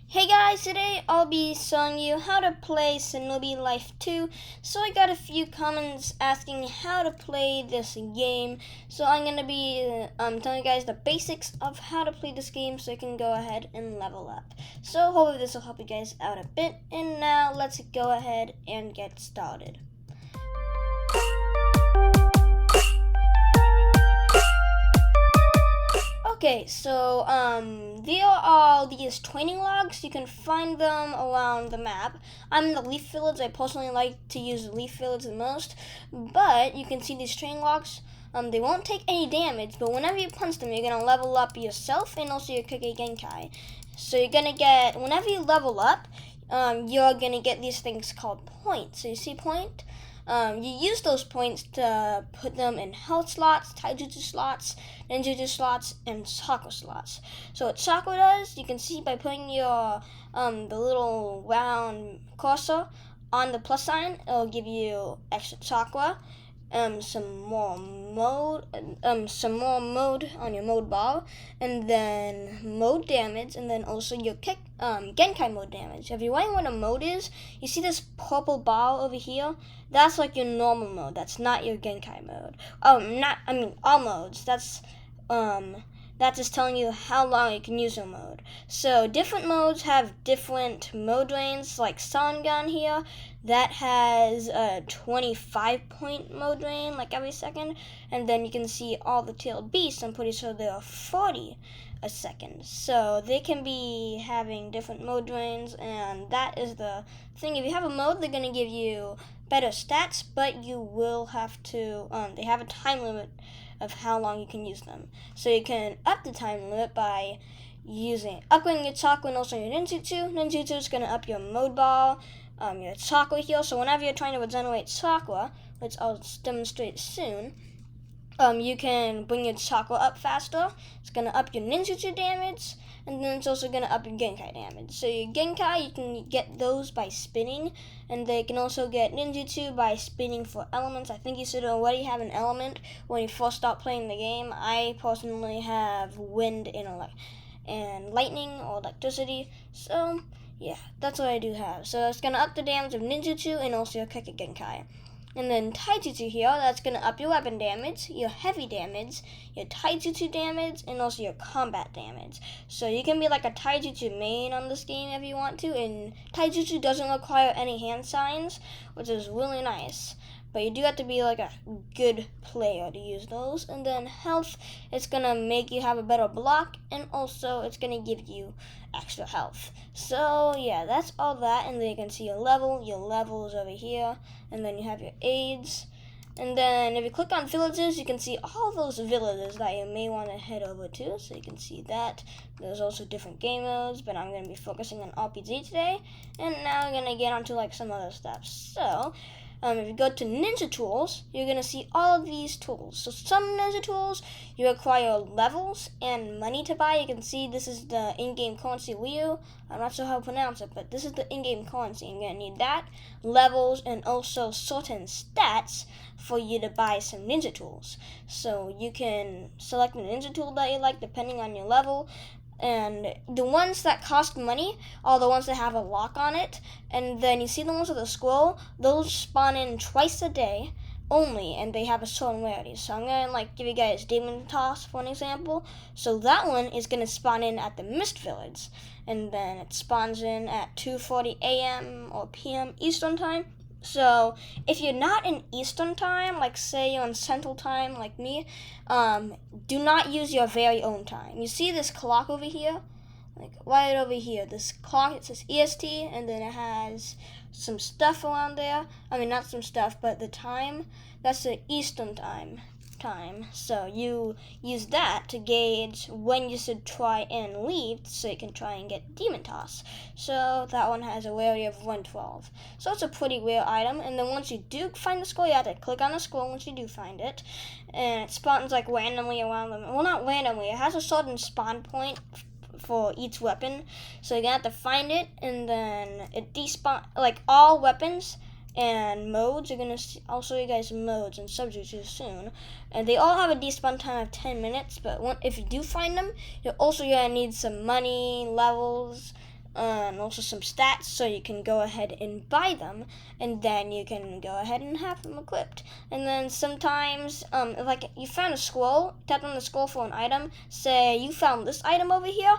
Hey guys, today I'll be showing you how to play Shinobi Life 2. So I got a few comments asking how to play this game. So I'm going to be telling you guys the basics of how to play this game so you can go ahead and level up. So hopefully this will help you guys out a bit. And now let's go ahead and get started. Okay, so there are these training logs. You can find them around the map. I'm in the Leaf Village. I personally like to use the Leaf Village the most, but you can see these training logs. They won't take any damage, but whenever you punch them, you're gonna level up yourself and also your Kage Genkai. So you're gonna get, whenever you level up, you're gonna get these things called points. So you see point? You use those points to put them in health slots, taijutsu slots, ninjutsu slots, and chakra slots. So what chakra does, you can see by putting your the little round cursor on the plus sign, it'll give you extra chakra, some more mode on your mode bar, and then mode damage, and then also your Genkai mode damage. If you're wondering what a mode is, you see this purple bar over here? That's like your normal mode. That's not your Genkai mode. All modes. That's just telling you how long you can use your mode. So different modes have different mode range, like Sangan here, that has a 25-point mode range, like every second. And then you can see all the tailed beasts, I'm pretty sure there are 40 a second. So they can be having different mode range, and that is the thing. If you have a mode, they're going to give you better stats, but you will have to, they have a time limit of how long you can use them. So you can up the time limit by upgrading your chakra and also your ninjutsu. Ninjutsu is going to up your mode bar, your chakra heal. So whenever you're trying to regenerate chakra, which I'll demonstrate soon, you can bring your chakra up faster. It's going to up your ninjutsu damage, and then it's also going to up your Genkai damage. So your Genkai, you can get those by spinning, and they can also get ninjutsu by spinning for elements. I think you should already have an element when you first start playing the game. I personally have wind and lightning or electricity, so yeah, that's what I do have. So it's going to up the damage of ninjutsu and also your Kage Genkai. And then taijutsu here, that's going to up your weapon damage, your heavy damage, your taijutsu damage, and also your combat damage. So you can be like a taijutsu main on this game if you want to, and taijutsu doesn't require any hand signs, which is really nice. But you do have to be like a good player to use those. And then health, it's going to make you have a better block, and also it's going to give you extra health. So yeah, that's all that. And then you can see your level is over here, and then you have your aids. And then if you click on villages, you can see all those villages that you may want to head over to. So you can see that. There's also different game modes, but I'm going to be focusing on RPG today. And now I'm going to get onto like some other stuff. So if you go to Ninja Tools, you're going to see all of these tools. So some Ninja Tools, you require levels and money to buy. You can see this is the in-game currency Ryu. I'm not sure how to pronounce it, but this is the in-game currency. You're going to need that, levels, and also certain stats for you to buy some Ninja Tools. So you can select the Ninja Tool that you like depending on your level. And the ones that cost money are the ones that have a lock on it. And then you see the ones with a scroll, those spawn in twice a day only, and they have a certain rarity. So I'm going to give you guys Demon Toss for an example. So that one is going to spawn in at the Mist Village, and then it spawns in at 2:40 a.m. or p.m. Eastern Time. So if you're not in Eastern Time, like say you're in Central Time like me, do not use your very own time. You see this clock over here? Like right over here, this clock, it says EST, and then it has some stuff around there. I mean, not some stuff, but the time, that's the Eastern time. So you use that to gauge when you should try and leave so you can try and get Demon Toss. So that one has a rarity of 112. So it's a pretty rare item. And then once you do find the scroll, you have to click on the scroll once you do find it. And it spawns like randomly around them. Well, not randomly. It has a certain spawn point for each weapon. So you're going to have to find it, and then it despawn, like all weapons and modes. You're going to also you guys modes and subjects soon, and they all have a despawn time of 10 minutes, but if you do find them, you're also going to need some money, levels, and also some stats, so you can go ahead and buy them, and then you can go ahead and have them equipped. And then sometimes, if like you found a scroll, tap on the scroll for an item, say you found this item over here,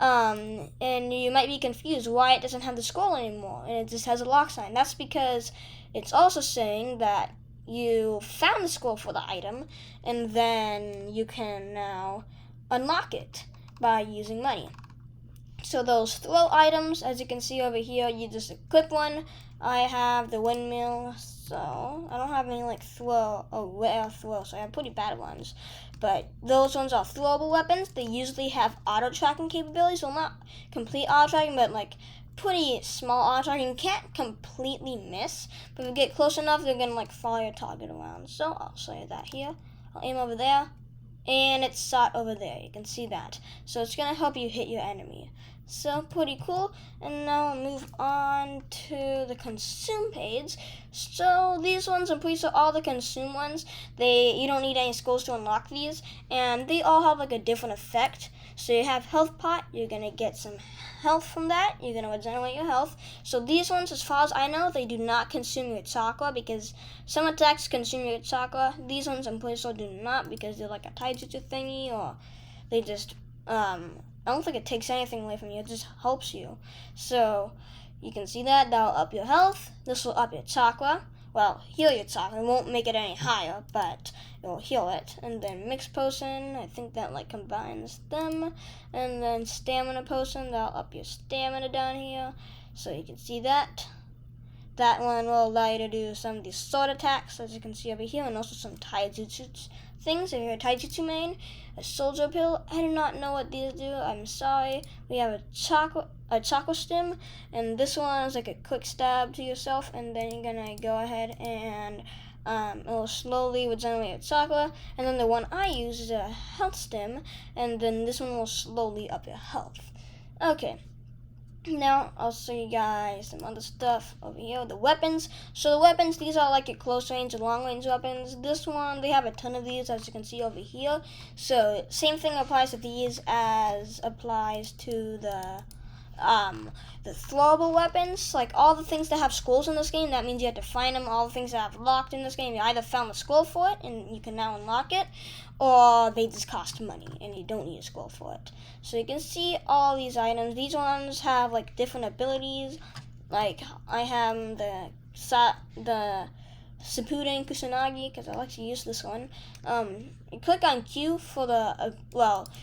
and you might be confused why it doesn't have the scroll anymore, and it just has a lock sign. That's because it's also saying that you found the scroll for the item, and then you can now unlock it by using money. So those throw items, as you can see over here, you just equip one. I have the windmill, so I don't have any like rare throw, so I have pretty bad ones. But those ones are throwable weapons. They usually have auto tracking capabilities. Well, not complete auto tracking, but like pretty small auto tracking. You can't completely miss, but if you get close enough, they're gonna like follow your target around. So I'll show you that here. I'll aim over there, and it's shot over there. You can see that. So it's gonna help you hit your enemy. So pretty cool. And now I'll move on to the consume page. So these ones, I'm pretty sure all the consume ones, you don't need any skulls to unlock these, and they all have like a different effect. So you have health pot, you're gonna get some health from that, you're gonna regenerate your health. So these ones, as far as I know, they do not consume your chakra, because some attacks consume your chakra. These ones I'm pretty sure do not, because they're like a taijutsu thingy, or they just I don't think it takes anything away from you, it just helps you. So you can see that'll up your health. This will up your chakra. Well, heal your chakra. It won't make it any higher, but it will heal it. And then mix potion, I think that like combines them. And then stamina potion, that'll up your stamina down here. So you can see that. That one will allow you to do some of these sword attacks, as you can see over here, and also some taijutsu things. If you're a taijutsu main, a soldier pill. I do not know what these do. I'm sorry. We have a chakra stim, and this one is like a quick stab to yourself, and then you're gonna go ahead and it will slowly regenerate your chakra. And then the one I use is a health stim, and then this one will slowly up your health. Okay. Now, I'll show you guys some other stuff over here. The weapons. So the weapons, these are like your close range and long range weapons. This one, they have a ton of these, as you can see over here. So same thing applies to these as applies to the throwable weapons. Like all the things that have skulls in this game, that means you have to find them. All the things that have locked in this game, you either found the skull for it and you can now unlock it, or they just cost money and you don't need a skull for it. So you can see all these items. These ones have like different abilities. Like I have the Shippuden Kusanagi, because I like to use this one. You click on Q for the,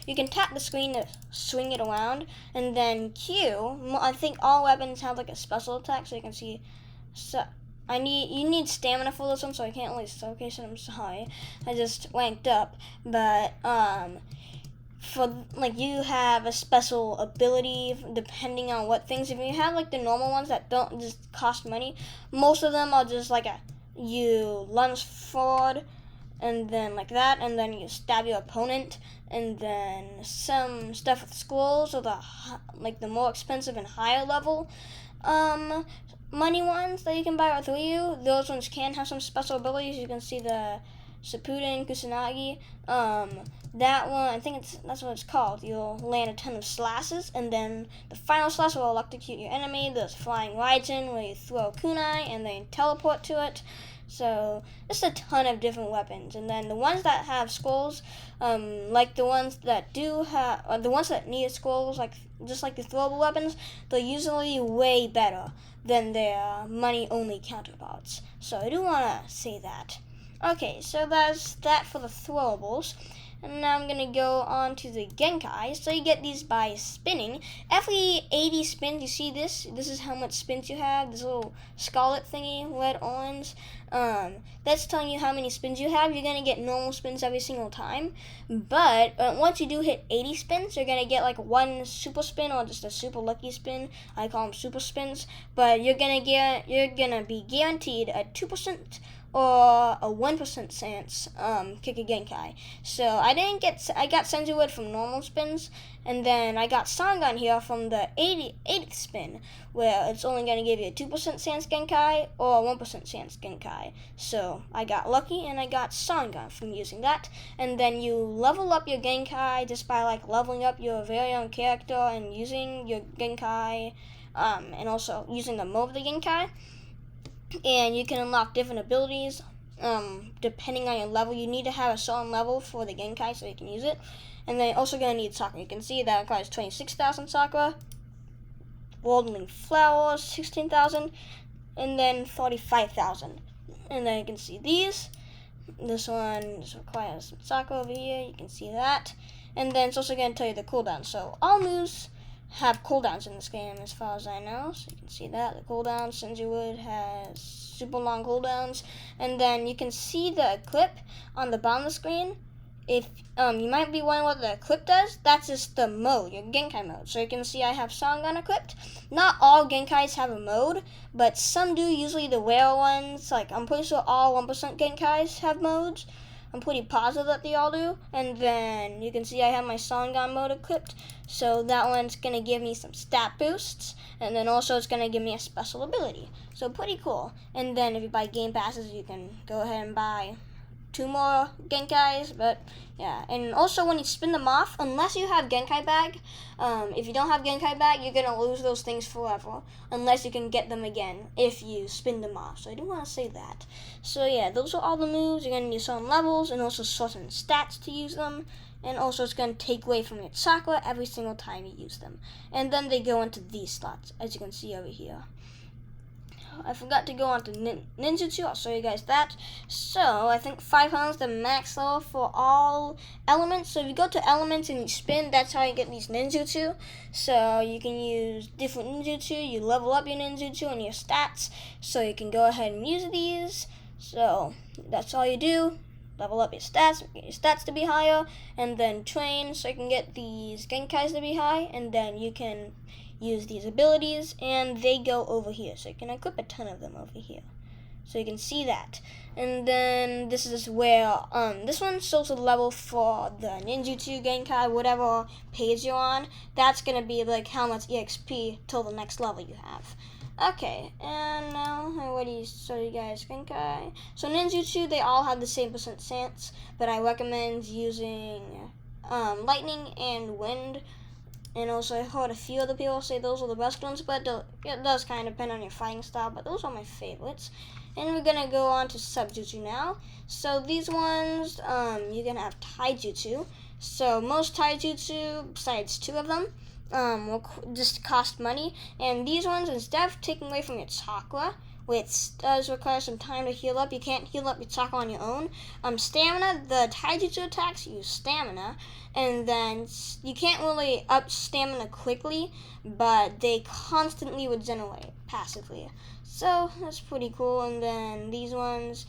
you can tap the screen to swing it around, and then Q, I think all weapons have like a special attack, so you can see, you need stamina for this one, so I can't really showcase it, I'm sorry. I just ranked up, but, for, like, you have a special ability depending on what things. If you have, like, the normal ones that don't just cost money, most of them are just, like, you lunge forward, and then like that, and then you stab your opponent, and then some stuff with scrolls, or the more expensive and higher level money ones that you can buy with you. Those ones can have some special abilities. You can see the Shippuden Kusanagi. That one, I think that's what it's called. You'll land a ton of slashes, and then the final slash will electrocute your enemy. There's Flying Raijin, where you throw kunai and then teleport to it. So just a ton of different weapons. And then the ones that have skulls, like the ones that the ones that need skulls, like just like the throwable weapons, they're usually way better than their money-only counterparts. So I do want to say that. Okay, so that's that for the throwables. And now I'm going to go on to the Genkai. So you get these by spinning. Every 80 spins, you see this? This is how much spins you have. This little scarlet thingy, red, orange. That's telling you how many spins you have. You're going to get normal spins every single time. But once you do hit 80 spins, you're going to get like one super spin or just a super lucky spin. I call them super spins. But you're going to be guaranteed a 2% or a 1% chance kick a Genkai. So I got Senju from normal spins, and then I got Sangan here from the 80th spin, where it's only going to give you a 2% chance Genkai or a 1% chance Genkai. So I got lucky and I got Sangan from using that. And then you level up your Genkai just by like leveling up your very own character and using your Genkai, and also using the mode of the Genkai. And you can unlock different abilities depending on your level. You need to have a certain level for the Genkai so you can use it. And then you're also going to need Sakura. You can see that it requires 26,000 Sakura, Worldling Flowers, 16,000, and then 45,000. And then you can see these. This one just requires some Sakura over here. You can see that. And then it's also going to tell you the cooldown. So all moves have cooldowns in this game as far as I know. So you can see that, the cooldown. Senju has super long cooldowns. And then you can see the equip on the bottom of the screen. If you might be wondering what the equip does, that's just the mode, your Genkai mode. So you can see I have Sangan equipped. Not all Genkais have a mode, but some do, usually the rare ones. Like, I'm pretty sure all 1% Genkais have modes. I'm pretty positive that they all do. And then you can see I have my Sangan mode equipped. So that one's going to give me some stat boosts. And then also it's going to give me a special ability. So pretty cool. And then if you buy game passes, you can go ahead and buy 2 more Genkais, but yeah. And also when you spin them off, unless you have Genkai bag, if you don't have Genkai bag, you're gonna lose those things forever, unless you can get them again if you spin them off. So I do want to say that. So yeah, those are all the moves. You're gonna need certain levels and also certain stats to use them. And also it's going to take away from your Sakura every single time you use them. And then they go into these slots, as you can see over here. I forgot to go on to ninjutsu. I'll show you guys that. So I think 500 is the max level for all elements. So if you go to elements and you spin, that's how you get these ninjutsu. So you can use different ninjutsu. You level up your ninjutsu and your stats. So you can go ahead and use these. So that's all you do. Level up your stats, get your stats to be higher, and then train so you can get these Genkais to be high, and then you can use these abilities, and they go over here. So you can equip a ton of them over here. So you can see that. And then this is where, this one shows the level for the ninjutsu, Genkai, whatever page you're on. That's going to be like how much EXP till the next level you have. Okay, and now I already showed you guys Genkai. So ninjutsu, they all have the same % chance, but I recommend using lightning and wind. And also I heard a few other people say those are the best ones, but it does kind of depend on your fighting style, but those are my favorites. And we're going to go on to subjutsu now. So these ones, you're going to have taijutsu. So most taijutsu, besides 2 of them, will just cost money. And these ones, instead of taking away from your chakra, which does require some time to heal up, you can't heal up your chakra on your own. Stamina, the taijutsu attacks use stamina, and then you can't really up stamina quickly, but they constantly regenerate passively. So that's pretty cool. And then these ones,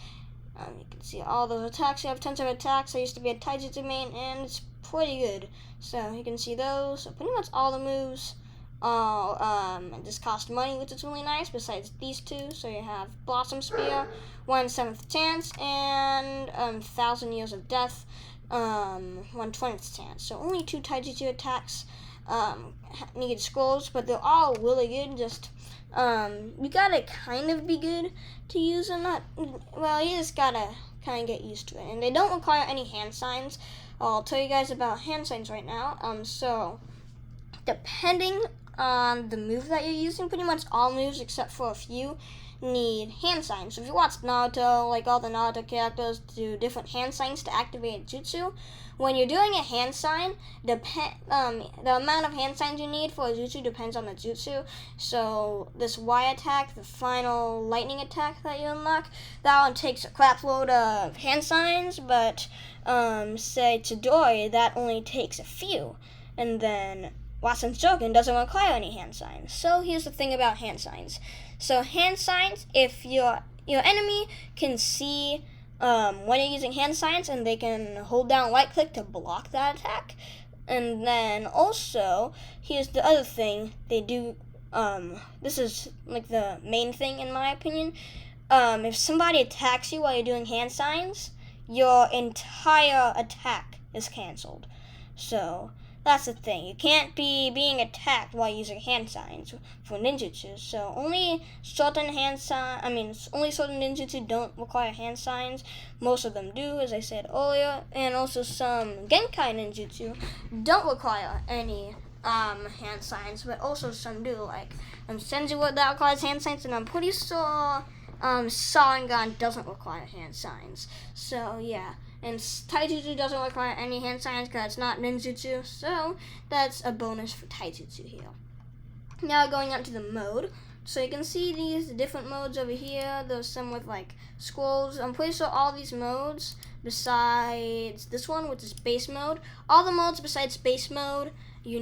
you can see all those attacks. You have tons of attacks. I used to be a taijutsu main, and it's pretty good. So you can see those. So pretty much all the moves just cost money, which is really nice, besides these 2. So you have Blossom Spear, 1/7 chance, and 1,000 Years of Death, 1/20 chance. So only 2 taijutsu attacks need scrolls, but they're all really good. Just you gotta kind of be good to use them. Well, you just gotta kind of get used to it. And they don't require any hand signs. I'll tell you guys about hand signs right now. So depending on the move that you're using, pretty much all moves except for a few need hand signs. So if you watch Naruto, like all the Naruto characters do different hand signs to activate jutsu. When you're doing a hand sign, the amount of hand signs you need for a jutsu depends on the jutsu. So this Y attack, the final lightning attack that you unlock, that one takes a crap load of hand signs, but say Chidori, that only takes a few. And then Watson's Joken doesn't require any hand signs. So here's the thing about hand signs. So hand signs, if your enemy can see when you're using hand signs, and they can hold down right click to block that attack. And then also, here's the other thing they do. This is like the main thing in my opinion. if somebody attacks you while you're doing hand signs, your entire attack is canceled. So that's the thing. You can't be being attacked while using hand signs for ninjutsu. So only certain ninjutsu don't require hand signs. Most of them do, as I said earlier, and also some Genkai ninjutsu don't require any hand signs, but also some do. Like Senju that requires hand signs, and I'm pretty sure Sharingan doesn't require hand signs. So yeah. And Taijutsu doesn't require any hand signs because it's not ninjutsu, so that's a bonus for Taijutsu here. Now going on to the mode. So you can see these different modes over here. There's some with like scrolls. I'm pretty sure all these modes, besides this one, which is base mode, all the modes besides base mode, you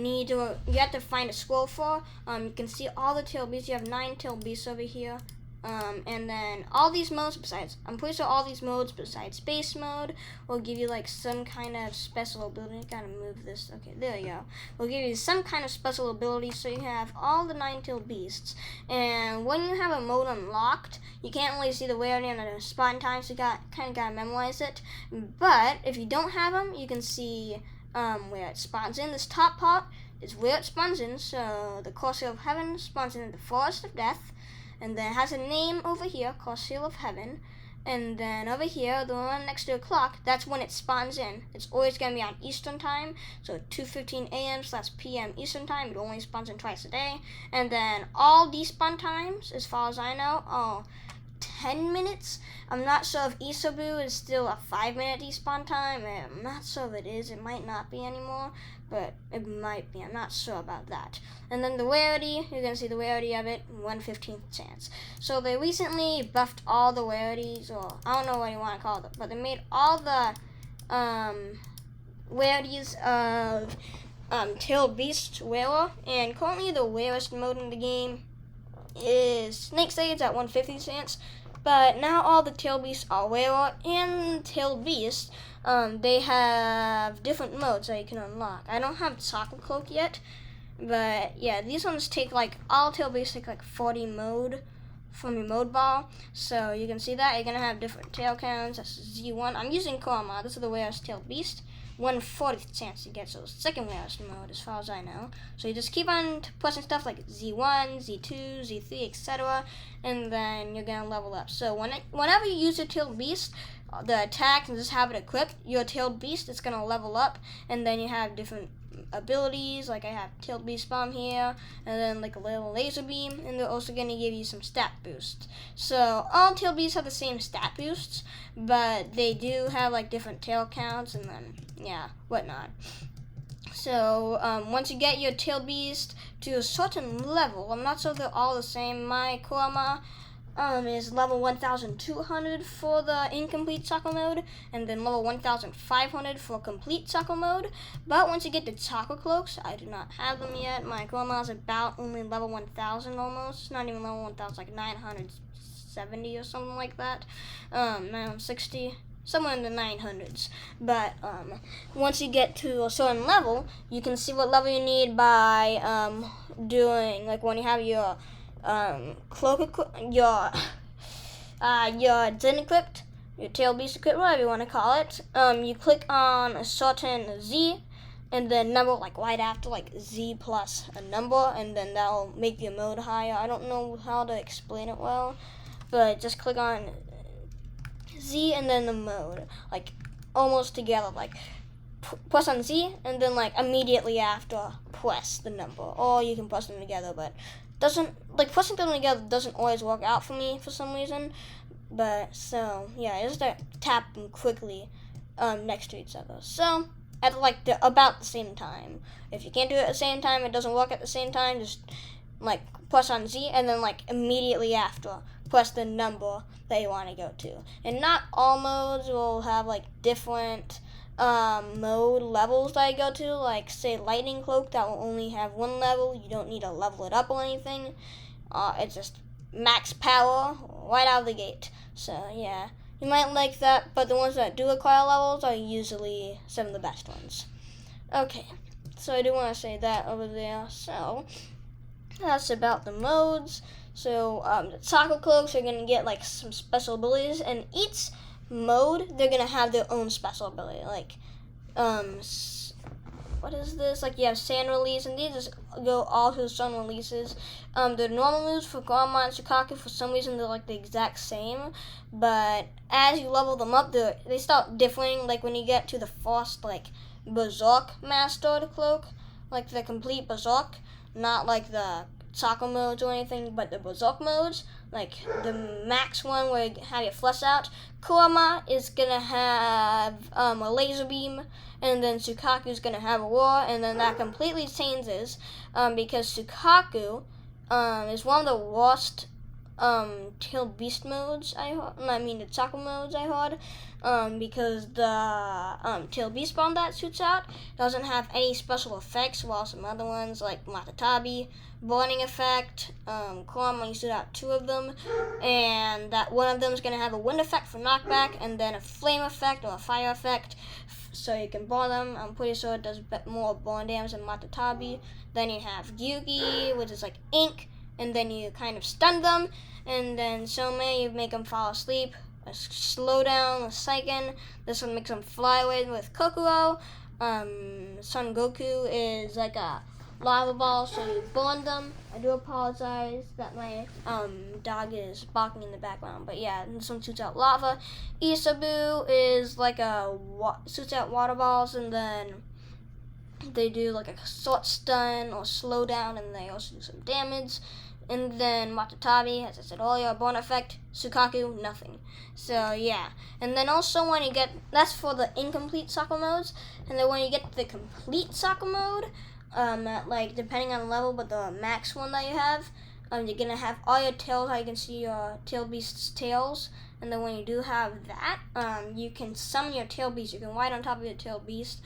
have to find a scroll for. You can see all the tail beasts. You have 9 tail beasts over here. And then all these modes I'm pretty sure all these modes besides base mode will give you like some kind of special ability. Gotta move this. Okay, there you go. Will give you some kind of special ability, so you have all the 9-tailed beasts. And when you have a mode unlocked, you can't really see the rarity and the spawn time, so you gotta memorize it. But if you don't have them, you can see where it spawns in. This top part is where it spawns in. So the Corsair of Heaven spawns in the Forest of Death. And then it has a name over here called Seal of Heaven. And then over here, the one next to the clock, that's when it spawns in. It's always going to be on Eastern Time. So 2:15 a.m. / p.m. Eastern Time. It only spawns in twice a day. And then all despawn times, as far as I know, are 10 minutes. I'm not sure if Isobu is still a 5-minute despawn time. I'm not sure if it is. It might not be anymore, but it might be. I'm not sure about that. And then the rarity, you're going to see the rarity of it, 1/15th chance. So they recently buffed all the rarities, or I don't know what you want to call them, but they made all the rarities of tailed beasts rarer. And currently the rarest mode in the game is Snake Sage at 1/50th chance. But now all the tailed beasts are rarer, and tailed beasts, they have different modes that you can unlock. I don't have Chakra Cloak yet, but yeah, these ones take all tailed beasts take like 40 mode from your mode bar. So you can see that you're gonna have different tail counts. That's Z1. I'm using Kurama. This is the rarest tailed beast. 1/40th chance to get, so second rarest mode as far as I know. So you just keep on pressing stuff like Z1, Z2, Z3, etc. and then you're gonna level up. So whenever you use your tailed beast, the attack and just have it equipped, your tailed beast is gonna level up, and then you have different abilities. Like I have tailed beast bomb here, and then like a little laser beam, and they're also gonna give you some stat boosts. So all tailed beasts have the same stat boosts, but they do have like different tail counts and then whatnot. So once you get your tailed beast to a certain level, I'm not sure they're all the same. My Kurama is level 1,200 for the incomplete Chakra mode, and then level 1,500 for complete Chakra mode. But once you get the Chakra Cloaks, I do not have them yet. My Kurama is about only level 1,000 almost. Not even level 1,000, like 970 or something like that. 960. Somewhere in the 900s. But once you get to a certain level, you can see what level you need by doing, like when you have your cloak, your Zen equipped, your tail beast equipped, whatever you want to call it. You click on a certain Z, and then number like right after like Z plus a number, and then that'll make your mode higher. I don't know how to explain it well, but just click on Z and then the mode, like almost together, like press on Z and then like immediately after press the number, or you can press them together, but pressing them together doesn't always work out for me for some reason. But so yeah, just tap them quickly next to each other, so at like about the same time. If you can't do it at the same time, it doesn't work at the same time, just like press on Z and then like immediately after press the number that you want to go to. And not all modes will have like different mode levels that I go to. Like say Lightning Cloak, that will only have one level. You don't need to level it up or anything. It's just max power right out of the gate. So yeah, you might like that, but the ones that do require levels are usually some of the best ones. Okay, so I do want to say that over there. So that's about the modes. So the taco cloaks are gonna get like some special abilities, and each mode they're gonna have their own special ability. Like what is this? Like you have sand release, and these just go all to the sun releases. The normal moves for Grandma and Sukaku, for some reason they're like the exact same, but as you level them up, they start differing. Like when you get to the first like Berserk Master cloak, like the complete Berserk, not like the Taco modes or anything, but the Berserk modes, like the max one where you have your flesh out. Kurama is gonna have a laser beam, and then Sukaku's gonna have a war, and then that completely changes because Sukaku is one of the worst tailed beast modes the taco modes I heard, because the tailed beast bomb that shoots out doesn't have any special effects, while some other ones like Matatabi, burning effect, Kurama, you shoot out 2 of them, and that one of them is going to have a wind effect for knockback, and then a flame effect or a fire effect, so you can burn them. I'm pretty sure it does more burn damage than Matatabi. Then you have Gyugi, which is like ink, and then you kind of stun them, and then Somei, you make them fall asleep. A slowdown, a second. This one makes them fly away with Kokuro. Son Goku is like a lava ball, so you burn them. I do apologize that my dog is barking in the background, but yeah, this one shoots out lava. Isabu is like shoots out water balls, and then they do like a short stun or slowdown, and they also do some damage. And then Matatabi, as I said earlier, burn effect. Sukaku, nothing. So yeah. And then also when you get, that's for the incomplete soccer modes. And then when you get the complete soccer mode, like depending on the level, but the max one that you have, you're gonna have all your tails. How you can see your tail beast's tails. And then when you do have that, you can summon your tail beast. You can ride on top of your tail beast.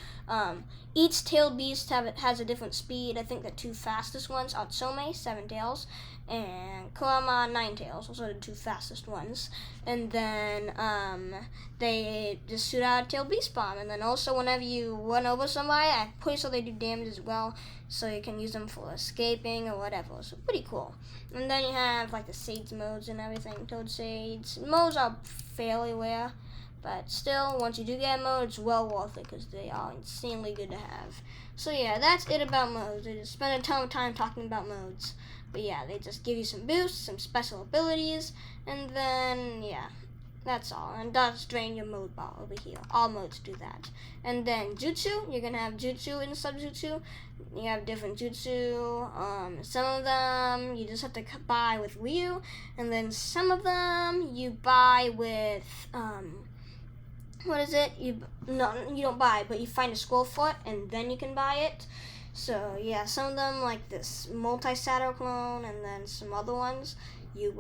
Each tail beast has a different speed. I think the 2 fastest ones are Somei, 7 tails, and Kurama, 9 tails. Those are the 2 fastest ones. And then they just shoot out a tail beast bomb. And then also whenever you run over somebody, I'm pretty sure they do damage as well. So you can use them for escaping or whatever. So pretty cool. And then you have like the Sage modes and everything. Toad Sage modes are fairly rare, but still, once you do get a mode, it's well worth it because they are insanely good to have. So yeah, that's it about modes. I just spent a ton of time talking about modes. But yeah, they just give you some boosts, some special abilities, and then yeah, that's all. And does drain your mode bar over here. All modes do that. And then Jutsu, you're gonna have Jutsu and Sub-Jutsu. You have different Jutsu. Some of them you just have to buy with Ryu, and then some of them you buy with what is it? You don't buy, but you find a scroll for it, and then you can buy it. So yeah, some of them like this multi-shadow clone, and then some other ones you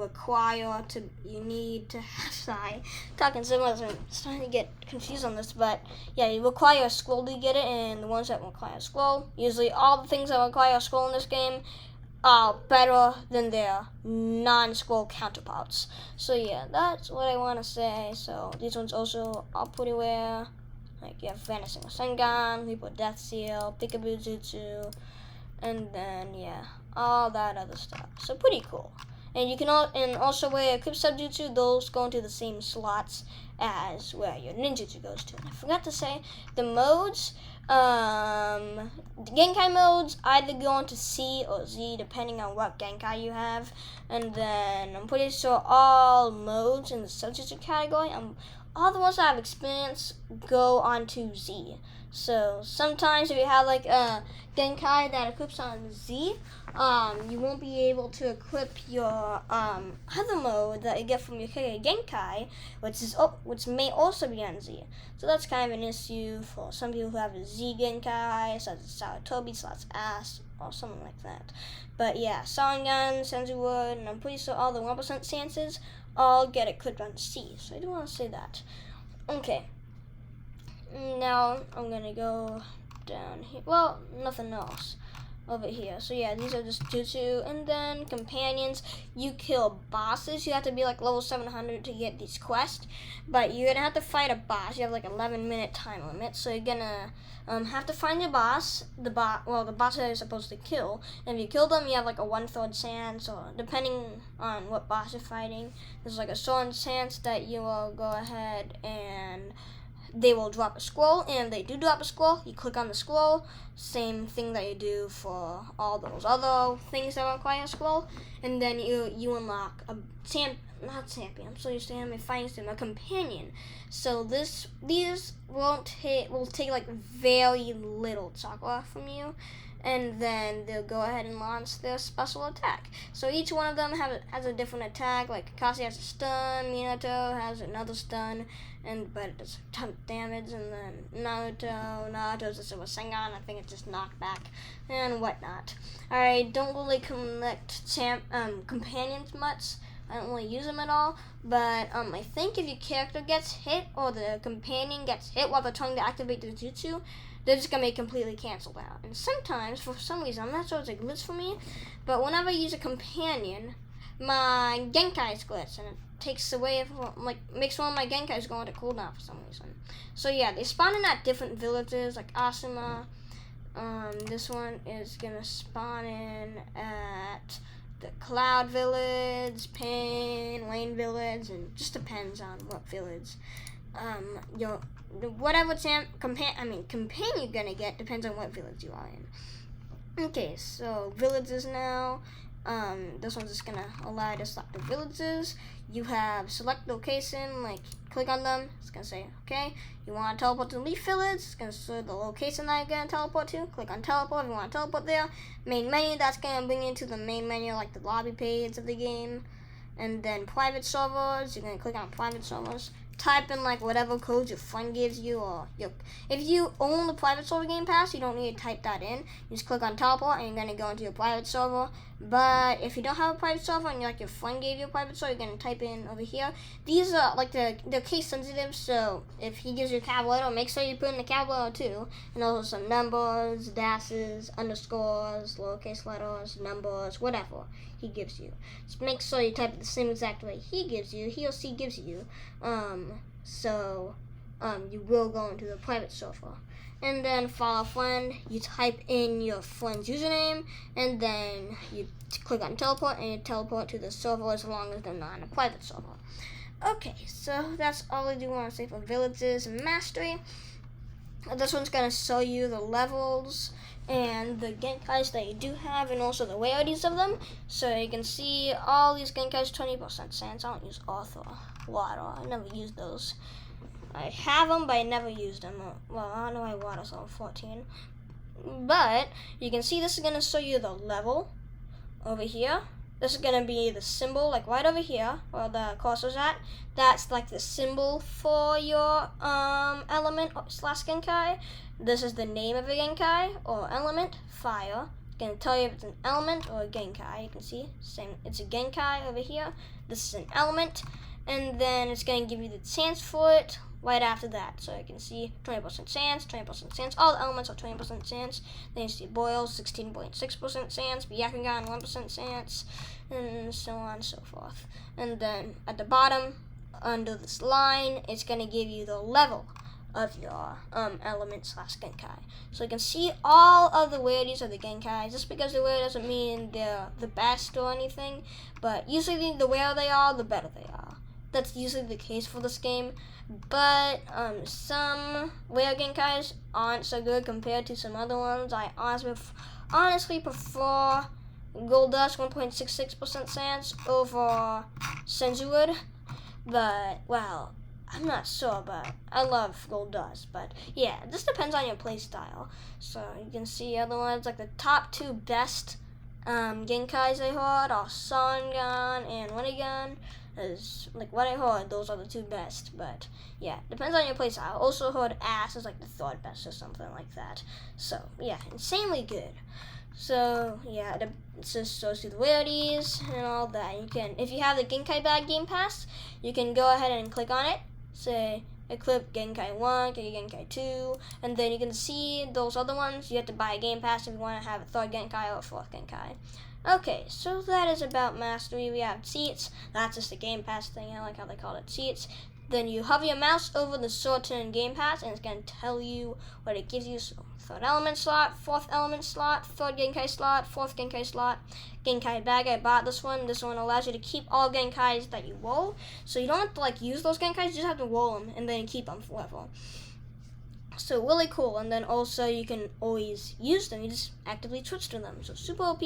need to have, sorry, talking so much, I'm starting to get confused on this, but yeah, you require a scroll to get it, and the ones that require a scroll, usually all the things that require a scroll in this game are better than their non-scroll counterparts. So yeah, that's what I want to say. So these ones also are pretty rare. Like you have Vanishing Sengan, Reaper Death Seal, Peekaboo Jutsu, and then yeah, all that other stuff. So pretty cool. And you can also where Equip Sub-Jutsu, those go into the same slots as where your ninjutsu goes to. And I forgot to say, the modes, the Genkai modes either go into C or Z depending on what Genkai you have. And then I'm pretty sure all modes in the Sub-Jutsu category, all the ones that I have experience go on to Z. So sometimes if you have like a Genkai that equips on Z, you won't be able to equip your other mode that you get from your Genkai, which may also be on Z. So that's kind of an issue for some people who have a Z Genkai, such as Sarutobi /Ass, or something like that. But yeah, Sharingan, Senzu Wood, and I'm pretty sure all the 1% stances all get equipped on C. So I do want to say that. Okay. Now I'm gonna go down here. Well, nothing else. over here. So yeah, these are just Jutsu. And then companions, you kill bosses. You have to be like level 700 to get these quests, but you're gonna have to fight a boss. You have like 11-minute time limit, so you're gonna have to find your boss. The boss that you're supposed to kill. And if you kill them, you have like a 1/3 chance, or depending on what boss you're fighting, there's like a certain chance that you will go ahead and they will drop a scroll, and if they do drop a scroll, you click on the scroll. Same thing that you do for all those other things that require a scroll, and then you unlock a not champion. I'm so used to him. Fighting sim, a companion. So these will take like very little chakra from you, and then they'll go ahead and launch their special attack. So each one of them has a different attack. Like Kakashi has a stun, Minato has another stun, but it does a ton of damage. And then Naruto's a Super Sengan. I think it's just knockback and whatnot. I don't really collect companions much. I don't really use them at all, but I think if your character gets hit or the companion gets hit while they're trying to activate the jutsu, they're just gonna be completely canceled out. And sometimes, for some reason, I'm not sure it's a glitch for me, but whenever I use a companion, my Genkai glitch, and it takes away, makes one of my Genkais go into cooldown for some reason. So yeah, they spawn in at different villages, like Asuma. This one is gonna spawn in at the Cloud Village, Pain, Lane Village, and just depends on what village. Whatever companion you're gonna get depends on what village you are in. Okay, so villages now. This one's just gonna allow you to select the villages. You have select location, like click on them. It's gonna say, okay, you want to teleport to Leaf Village. It's gonna show the location that you're gonna teleport to. Click on teleport if you want to teleport there. Main menu, that's gonna bring you to the main menu, like the lobby page of the game. And then private servers, you're gonna click on private servers. Type in like whatever code your friend gives you, or if you own the private server game pass, you don't need to type that in. You just click on teleport and you're gonna go into your private server. But if you don't have a private server and your friend gave you a private server, you're gonna type in over here. These are like they're case sensitive, so if he gives you a capital letter, make sure you put in the capital letter too, and also some numbers, dashes, underscores, lowercase letters, numbers, whatever he gives you. Just make sure you type it the same exact way he or she gives you. You will go into the private server. And then follow a friend, you type in your friend's username, and then you click on teleport, and you teleport to the server as long as they're not in a private server. Okay, so that's all I do want to say for villages and mastery. This one's going to show you the levels and the Genkais that you do have, and also the rarities of them. So you can see all these Genkais, 20% chance. I don't use Author, Water. I never use those. I have them, but I never used them. Well, I don't know why Water's level 14. But you can see this is going to show you the level over here. This is going to be the symbol, like right over here, where the cursor's at. That's like the symbol for your element / Genkai. This is the name of a Genkai or element, fire. It's going to tell you if it's an element or a Genkai. You can see, it's a Genkai over here. This is an element. And then it's going to give you the chance for it right after that. So you can see 20% chance, 20% chance. All the elements are 20% chance. Then you see Boil, 16.6% chance. Byakugan, 1% chance. And so on and so forth. And then at the bottom, under this line, it's going to give you the level of your element / Genkai. So you can see all of the rarities of the Genkai. Just because they're rare doesn't mean they're the best or anything. But usually the rarer they are, the better they are. That's usually the case for this game, but some rare Genkais aren't so good compared to some other ones. I honestly prefer Goldust 1.66% chance over Senzuwood, but well, I'm not sure, but I love Goldust. But yeah, it just depends on your playstyle. So you can see other ones, like the top 2 best Genkais I heard are Sharingan and Rinnegan. Is like what I heard, those are the 2 best. But yeah, depends on your playstyle. I also heard Ass is like the 3rd best or something like that. So yeah, insanely good. So yeah, it just shows you the rarities and all that. You can, if you have the Genkai Bag Game Pass, you can go ahead and click on it. Say equip Genkai 1, Genkai 2, and then you can see those other ones. You have to buy a Game Pass if you want to have a 3rd Genkai or a 4th Genkai. Okay, so that is about Mastery. We have seats. That's just a Game Pass thing. I like how they call it seats. Then you hover your mouse over the Sword Turn Game Pass, and it's going to tell you what it gives you. So 3rd element slot, 4th element slot, 3rd Genkai slot, 4th Genkai slot, Genkai bag. I bought this one. This one allows you to keep all Genkais that you roll. So you don't have to like use those Genkais, you just have to roll them and then keep them forever. So really cool. And then also you can always use them. You just actively switch to them. So super OP.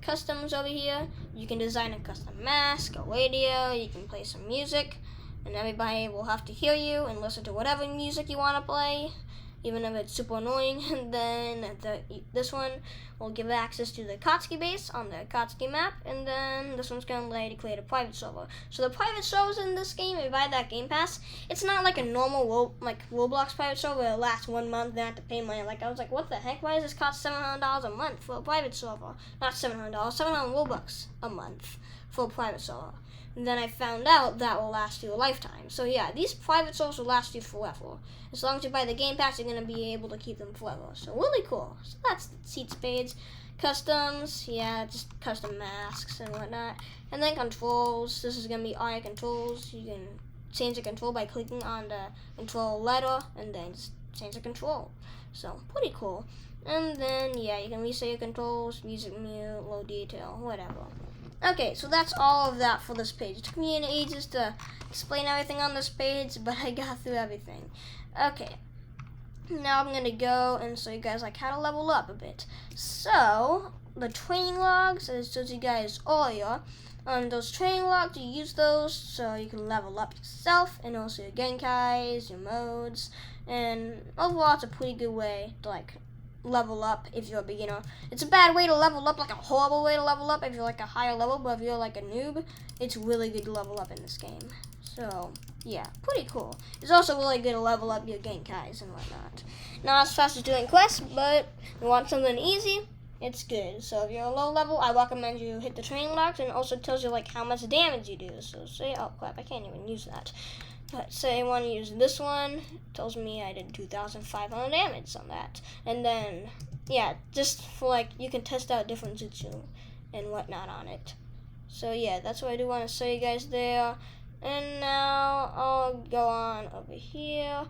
Customs over here. You can design a custom mask, a radio. You can play some music. And everybody will have to hear you and listen to whatever music you want to play, even if it's super annoying. And then this one will give access to the Kotsky base on the Kotsky map, and then this one's going to let you create a private server. So the private servers in this game, if you buy that Game Pass, it's not like a normal Roblox private server where it lasts 1 month, then I have to pay money. Like, I was like, what the heck? Why does this cost $700 a month for a private server? Not $700, 700 Robux a month for a private server. And then I found out that will last you a lifetime. So yeah, these private servers will last you forever. As long as you buy the Game Pass, you're going to be able to keep them forever. So really cool. So that's the seat spades. Customs, yeah, just custom masks and whatnot. And then controls. This is going to be all your controls. You can change the control by clicking on the control letter and then just change the control. So pretty cool. And then yeah, you can reset your controls, music mute, low detail, whatever. Okay, so that's all of that for this page. It took me ages to explain everything on this page, but I got through everything. Okay, now I'm going to go and show you guys like how to level up a bit. So, the training logs, as I showed you guys earlier, those training logs, you use those so you can level up yourself, and also your Genkais, your modes, and overall it's a pretty good way to like level up if you're a beginner. It's a bad way to level up, like a horrible way to level up if you're like a higher level, but if you're like a noob, it's really good to level up in this game. So yeah, pretty cool. It's also really good to level up your Genkais and whatnot. Not as fast as doing quests, but if you want something easy, it's good. So if you're a low level, I recommend you hit the training logs, and it also tells you like how much damage you do. So say, oh crap, I can't even use that. But say I want to use this one, it tells me I did 2,500 damage on that. And then, yeah, just for like, you can test out different jutsu and whatnot on it. So yeah, that's what I do want to show you guys there. And now I'll go on over here.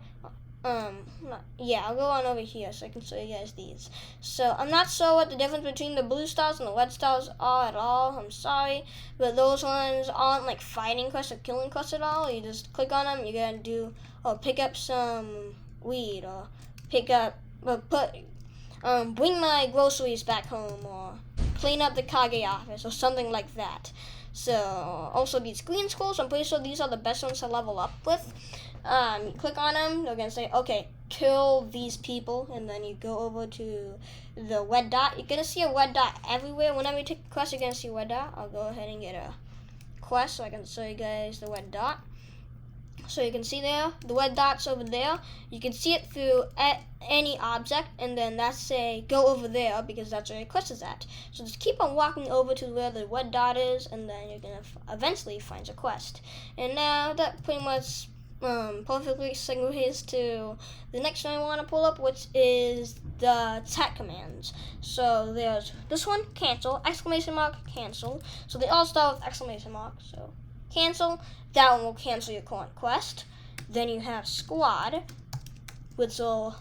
I'll go on over here so I can show you guys these. So I'm not sure what the difference between the blue stars and the red stars are at all. I'm sorry, but those ones aren't like fighting quests or killing quests at all. You just click on them. You're gonna do or pick up some weed or bring my groceries back home or clean up the Kage office or something like that. So also these green skulls, I'm pretty sure these are the best ones to level up with. You click on them, they're going to say, okay, kill these people, and then you go over to the red dot. You're going to see a red dot everywhere. Whenever you take a quest, you're going to see a red dot. I'll go ahead and get a quest so I can show you guys the red dot. So you can see there, the red dot's over there. You can see it through any object, and then that's say, go over there, because that's where your quest is at. So just keep on walking over to where the red dot is, and then you're going to eventually find your quest. And now that pretty much perfectly segues to the next one I want to pull up, which is the chat commands. So there's this one, cancel, exclamation mark, cancel. So they all start with exclamation mark. So cancel, that one will cancel your current quest. Then you have squad, which will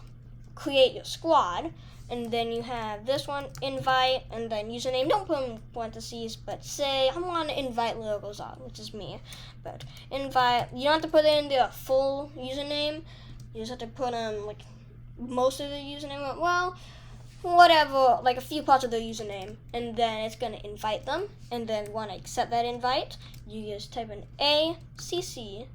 create your squad. And then you have this one, invite, and then username. Don't put in parentheses, but say, I want to invite Lil Gozad, which is me. But invite, you don't have to put in their full username. You just have to put in, like, most of the username. Well, whatever, like a few parts of their username. And then it's going to invite them. And then when I accept that invite, you just type in ACC.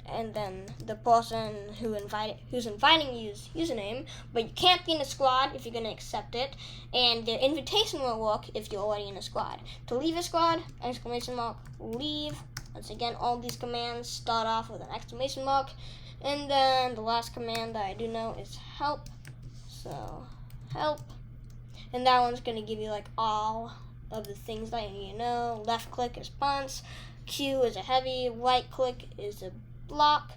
And then the person who's inviting you's username, but you can't be in a squad if you're going to accept it, and their invitation will work if you're already in a squad. To leave a squad, exclamation mark, leave. Once again, all these commands start off with an exclamation mark, and then the last command that I do know is help. So, help. And that one's going to give you like all of the things that you need to know. Left click is punch, Q is a heavy, right click is a block,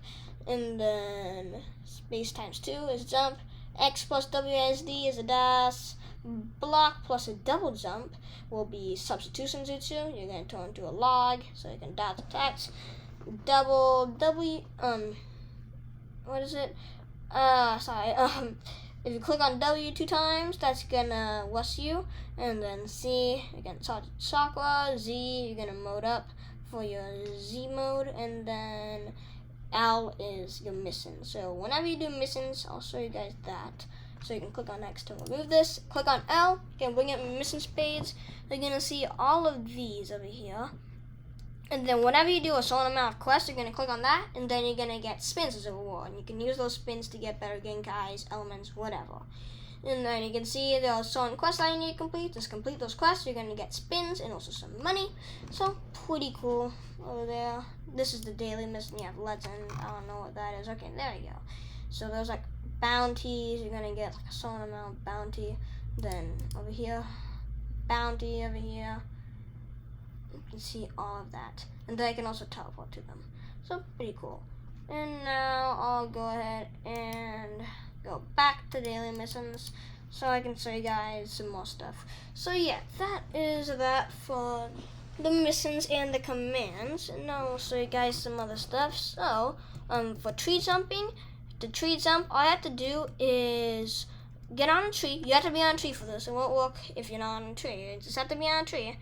and then space times 2 is jump, X plus WSD is a dash, block plus a double jump will be substitution jutsu. You're going to turn into a log, so you can dodge attacks. Double W, what is it? If you click on W 2 times, that's gonna wuss you. And then C, you're gonna charge chakra. Z, you're gonna mode up for your Z mode. And then L is your mission. So whenever you do missions, I'll show you guys that. So you can click on X to remove this. Click on L, you can bring up missions page. You're gonna see all of these over here. And then whenever you do a certain amount of quests, you're going to click on that, and then you're going to get spins as a reward. And you can use those spins to get better Genkais, elements, whatever. And then you can see there are certain quests that you need to complete. Just complete those quests, you're going to get spins and also some money. So, pretty cool over there. This is the daily mission. You have legend. I don't know what that is. Okay, there you go. So there's like bounties. You're going to get like a certain amount of bounty. Then over here, bounty over here. You can see all of that, and then I can also teleport to them, so pretty cool. And now I'll go ahead and go back to daily missions so I can show you guys some more stuff. So yeah, that is that for the missions and the commands, and now I'll show you guys some other stuff. So for tree jumping, the tree jump, all you have to do is get on a tree. You have to be on a tree for this. It won't work if you're not on a tree. You just have to be on a tree.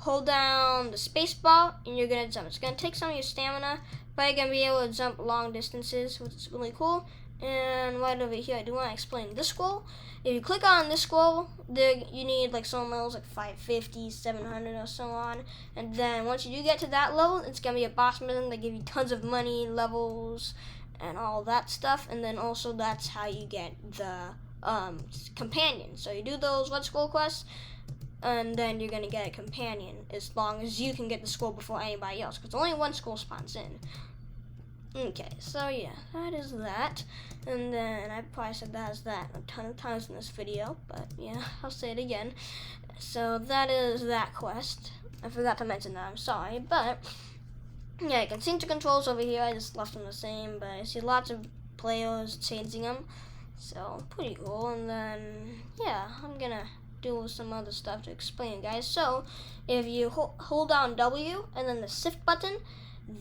Hold down the space bar and you're going to jump. It's going to take some of your stamina, but you're going to be able to jump long distances, which is really cool. And right over here, I do want to explain this scroll. If you click on this scroll, you need like some levels like 550, 700 or so on. And then once you do get to that level, it's going to be a boss mission. They give you tons of money, levels, and all that stuff. And then also that's how you get the companion. So you do those red scroll quests, and then you're going to get a companion as long as you can get the scroll before anybody else, because only one scroll spawns in. Okay, so yeah, that is that. And then I probably said that as that a ton of times in this video, but yeah, I'll say it again. So that is that quest. I forgot to mention that, I'm sorry, but yeah, you can see the controls over here. I just left them the same, but I see lots of players changing them, so pretty cool. And then yeah, I'm gonna do some other stuff to explain, guys. So if you hold down W and then the shift button,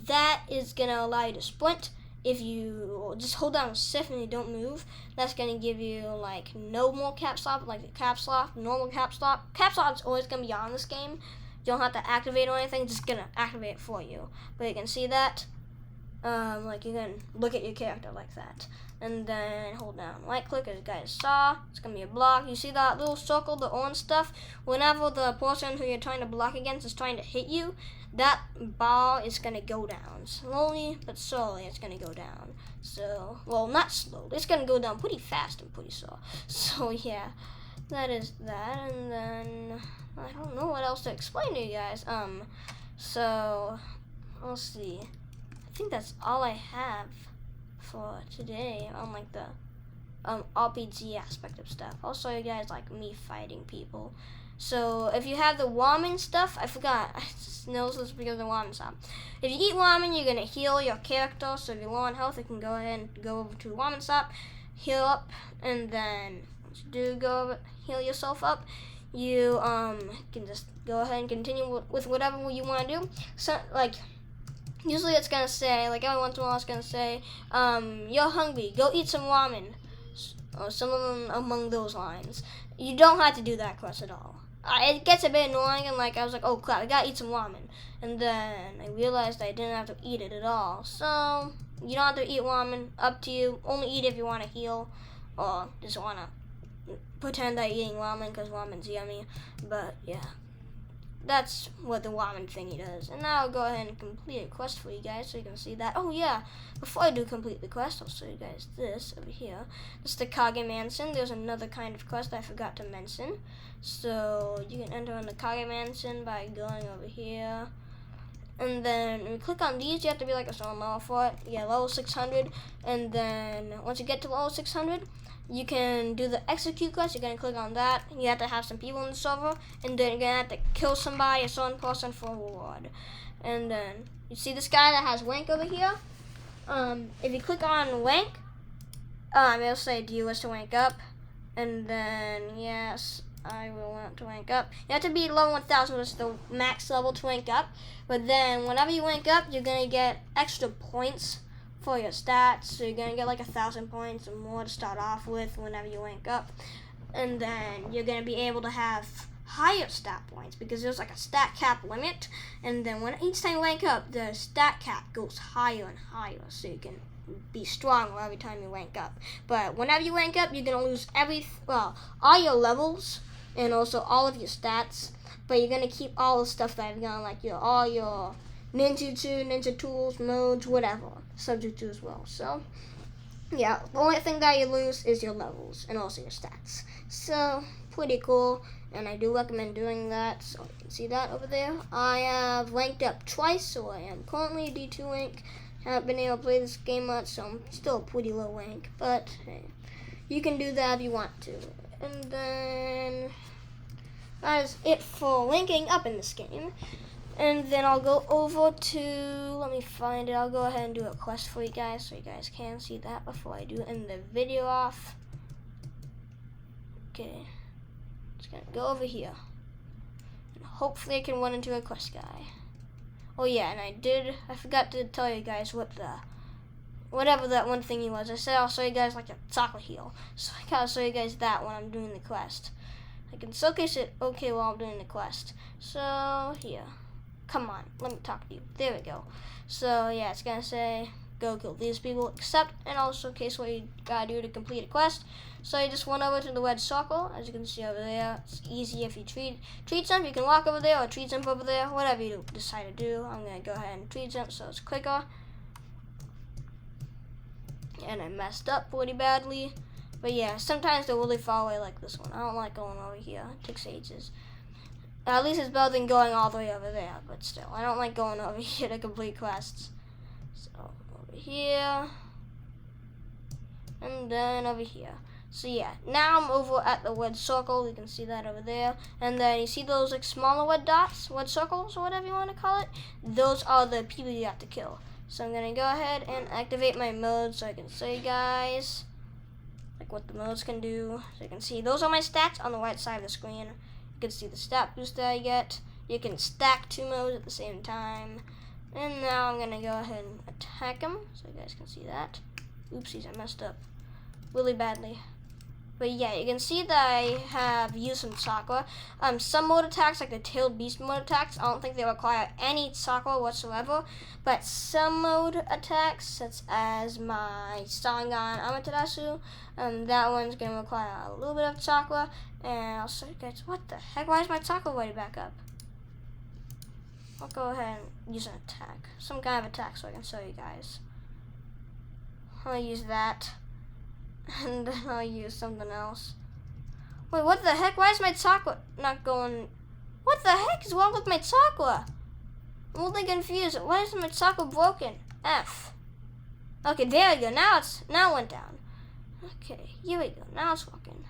that is gonna allow you to sprint. If you just hold down shift and you don't move, that's gonna give you like no more caps lock, like the caps lock, normal caps lock. Caps lock is always gonna be on this game. You don't have to activate or anything, it's just gonna activate it for you. But you can see that, like you can look at your character like that. And then hold down right click, as you guys saw, it's gonna be a block. You see that little circle, the orange stuff? Whenever the person who you're trying to block against is trying to hit you, that bar is gonna go down. Slowly but surely it's gonna go down. So, well, not slowly, it's gonna go down pretty fast and pretty slow. So yeah, that is that. And then I don't know what else to explain to you guys. So let's see. I think that's all I have for today on like the RPG aspect of stuff. I'll show you guys like me fighting people. So if you have the ramen stuff, I forgot. I just know this because of the ramen stuff. If you eat ramen, you're gonna heal your character. So if you're low on health, you can go ahead and go over to ramen shop, heal up, and then once you do go over, heal yourself up, you can just go ahead and continue with whatever you want to do. So like, usually it's gonna say, like every once in a while it's gonna say, you're hungry, go eat some ramen, or some of them among those lines. You don't have to do that quest at all. It gets a bit annoying, and like I was like, oh crap, I gotta eat some ramen, and then I realized I didn't have to eat it at all. So you don't have to eat ramen, up to you. Only eat if you want to heal, or just want to pretend that you're eating ramen because ramen's yummy. But yeah, that's what the ramen thingy does. And now I'll go ahead and complete a quest for you guys so you can see that. Oh yeah, before I do complete the quest, I'll show you guys this over here. This is the Kage Mansion. There's another kind of quest I forgot to mention. So you can enter in the Kage Mansion by going over here. And then when you click on these, you have to be like a certain level for it. Yeah, level 600. And then once you get to level 600, you can do the execute quest. You're going to click on that. You have to have some people in the server. And then you're going to have to kill somebody, a certain person, for a reward. And then you see this guy that has rank over here? if you click on rank, it'll say, do you wish to rank up? And then, yes, I will want to rank up. You have to be level 1000, which is the max level to rank up. But then, whenever you rank up, you're going to get extra points for your stats. So you're going to get like 1,000 points or more to start off with whenever you rank up. And then, you're going to be able to have higher stat points because there's like a stat cap limit. And then, when each time you rank up, the stat cap goes higher and higher. So you can be stronger every time you rank up. But whenever you rank up, you're gonna lose all your levels and also all of your stats. But you're gonna keep all the stuff that you've got, like all your ninjutsu, ninja tools, modes, whatever, subject to as well. So yeah, the only thing that you lose is your levels and also your stats. So pretty cool, and I do recommend doing that. So you can see that over there. I have ranked up twice, so I am currently D2 rank. Haven't been able to play this game much, so I'm still pretty low rank, but hey, you can do that if you want to. And then that is it for ranking up in this game. And then I'll go over to, let me find it, I'll go ahead and do a quest for you guys so you guys can see that before I do end the video off. Okay, just gonna go over here. And hopefully I can run into a quest guy. Oh yeah, and I forgot to tell you guys whatever that one thingy was. I said I'll show you guys like a soccer heel. So I gotta show you guys that when I'm doing the quest. I can showcase it okay while I'm doing the quest. So here, come on, let me talk to you. There we go. So yeah, it's gonna say go kill these people, accept, and I'll showcase what you gotta do to complete a quest. So you just run over to the red circle, as you can see over there. It's easy if you treat jump. You can walk over there or treat jump over there, whatever you decide to do. I'm gonna go ahead and treat jump so it's quicker. And I messed up pretty badly, but yeah, sometimes they're really far away like this one. I don't like going over here. It takes ages. At least it's better than going all the way over there, but still, I don't like going over here to complete quests. So over here, and then over here. So yeah, now I'm over at the red circle. You can see that over there. And then you see those like smaller red dots, red circles, or whatever you want to call it. Those are the people you have to kill. So I'm gonna go ahead and activate my modes so I can show you guys like what the modes can do. So you can see those are my stats on the right side of the screen. You can see the stat boost that I get. You can stack 2 modes at the same time. And now I'm gonna go ahead and attack them so you guys can see that. Oopsies, I messed up really badly. But yeah, you can see that I have used some chakra. Some mode attacks, like the tailed beast mode attacks, I don't think they require any chakra whatsoever. But some mode attacks, such as my Sharingan Amaterasu, that one's going to require a little bit of chakra. And I'll show you guys, what the heck, why is my chakra way back up? I'll go ahead and use an attack, some kind of attack so I can show you guys. I'll use that. And then I'll use something else. Wait, what the heck? Why is my chakra not going? What the heck is wrong with my chakra? I'm really confused. Why is my chakra broken? F. Okay, there we go. Now it went down. Okay, here we go. Now it's working.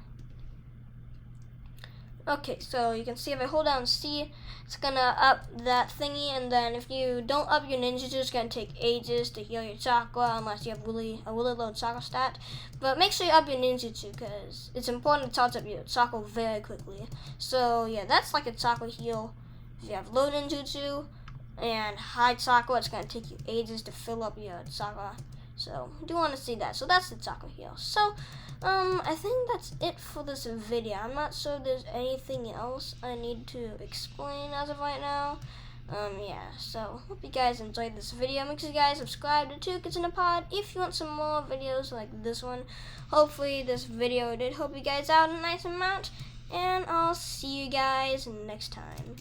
Okay, so you can see if I hold down C, it's gonna up that thingy, and then if you don't up your ninjutsu, it's gonna take ages to heal your chakra unless you have a really low chakra stat. But make sure you up your ninjutsu because it's important to charge up your chakra very quickly. So yeah, that's like a chakra heal. If you have low ninjutsu and high chakra, it's gonna take you ages to fill up your chakra. So you do want to see that. So that's the chakra heal. So I think that's it for this video. I'm not sure if there's anything else I need to explain as of right now. Yeah, so hope you guys enjoyed this video. Make sure you guys subscribe to 2 Kids in a Pod if you want some more videos like this one. Hopefully this video did help you guys out a nice amount, and I'll see you guys next time.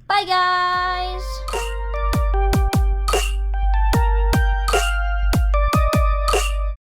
Bye guys!